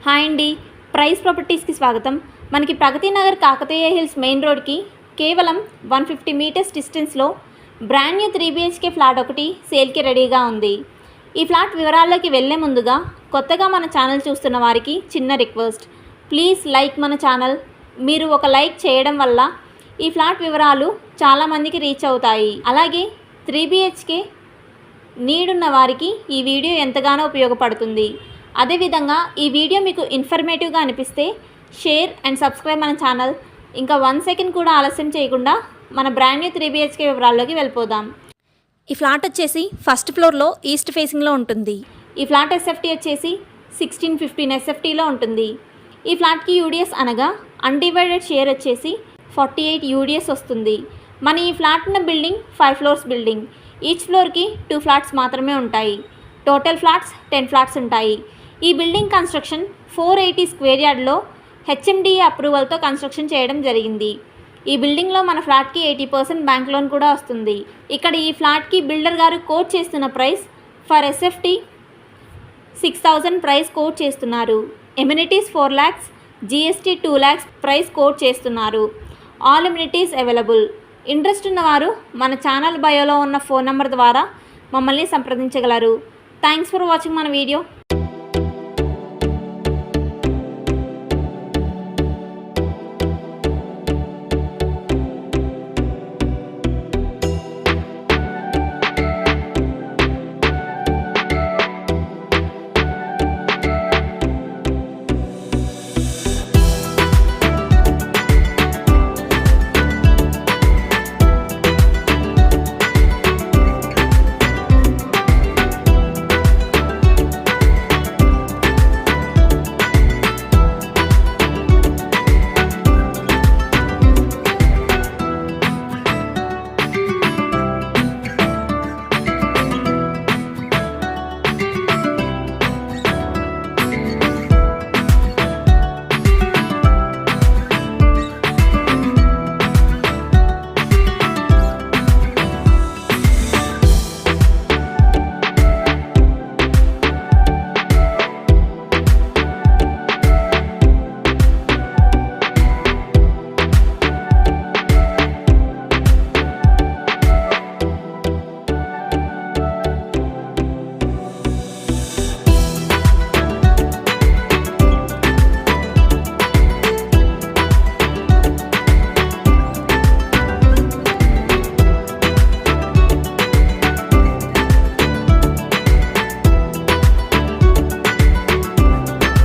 Hi అండి, price ప్రాపర్టీస్కి స్వాగతం. మనకి ప్రగతి నగర్ కాకతీయ హిల్స్ మెయిన్ రోడ్కి కేవలం 150 మీటర్స్ డిస్టెన్స్లో బ్రాండ్ న్యూ 3 BHK ఫ్లాట్ ఒకటి సేల్కి రెడీగా ఉంది. ఈ ఫ్లాట్ వివరాల్లోకి వెళ్ళే ముందుగా కొత్తగా మన ఛానల్ చూస్తున్న వారికి చిన్న రిక్వెస్ట్, ప్లీజ్ లైక్ మన ఛానల్. మీరు ఒక లైక్ చేయడం వల్ల ఈ ఫ్లాట్ వివరాలు చాలామందికి రీచ్ అవుతాయి. అలాగే 3 BHK నీడ్ ఉన్న వారికి ఈ వీడియో ఎంతగానో ఉపయోగపడుతుంది. అదేవిధంగా ఈ వీడియో మీకు ఇన్ఫర్మేటివ్గా అనిపిస్తే షేర్ అండ్ సబ్స్క్రైబ్ మన ఛానల్. ఇంకా 1 సెకండ్ కూడా ఆలస్యం చేయకుండా మన బ్రాండ్ న్యూ 3 BHK వివరాల్లోకి వెళ్ళిపోదాం. ఈ ఫ్లాట్ వచ్చేసి ఫస్ట్ ఫ్లోర్లో ఈస్ట్ ఫేసింగ్లో ఉంటుంది. ఈ ఫ్లాట్ ఎస్ఎఫ్టీ వచ్చేసి 1615 ఎస్ఎఫ్టీలో ఉంటుంది. ఈ ఫ్లాట్కి యూడిఎస్ అనగా అన్డివైడెడ్ షేర్ వచ్చేసి 48 యూడిఎస్ వస్తుంది. మన ఈ ఫ్లాట్ ఉన్న బిల్డింగ్ 5 ఫ్లోర్స్ బిల్డింగ్. ఈచ్ ఫ్లోర్కి 2 ఫ్లాట్స్ మాత్రమే ఉంటాయి. టోటల్ ఫ్లాట్స్ 10 ఫ్లాట్స్ ఉంటాయి. ఈ బిల్డింగ్ కన్స్ట్రక్షన్ 480 స్క్వేర్ యార్డ్లో హెచ్ఎండిఏ అప్రూవల్తో కన్స్ట్రక్షన్ చేయడం జరిగింది. ఈ బిల్డింగ్లో మన ఫ్లాట్కి 80% బ్యాంక్ లోన్ కూడా వస్తుంది. ఇక్కడ ఈ ఫ్లాట్కి బిల్డర్ గారు కోట్ చేస్తున్న price for SFT 6000 price quote చేస్తున్నారు. Amenities 4 lakhs, GST 2 lakhs price quote చేస్తున్నారు. All amenities available. ఇంట్రెస్ట్ ఉన్నవారు మన ఛానల్ బయోలో ఉన్న ఫోన్ నెంబర్ ద్వారా మమ్మల్ని సంప్రదించగలరు. థ్యాంక్స్ ఫర్ వాచింగ్ మన వీడియో.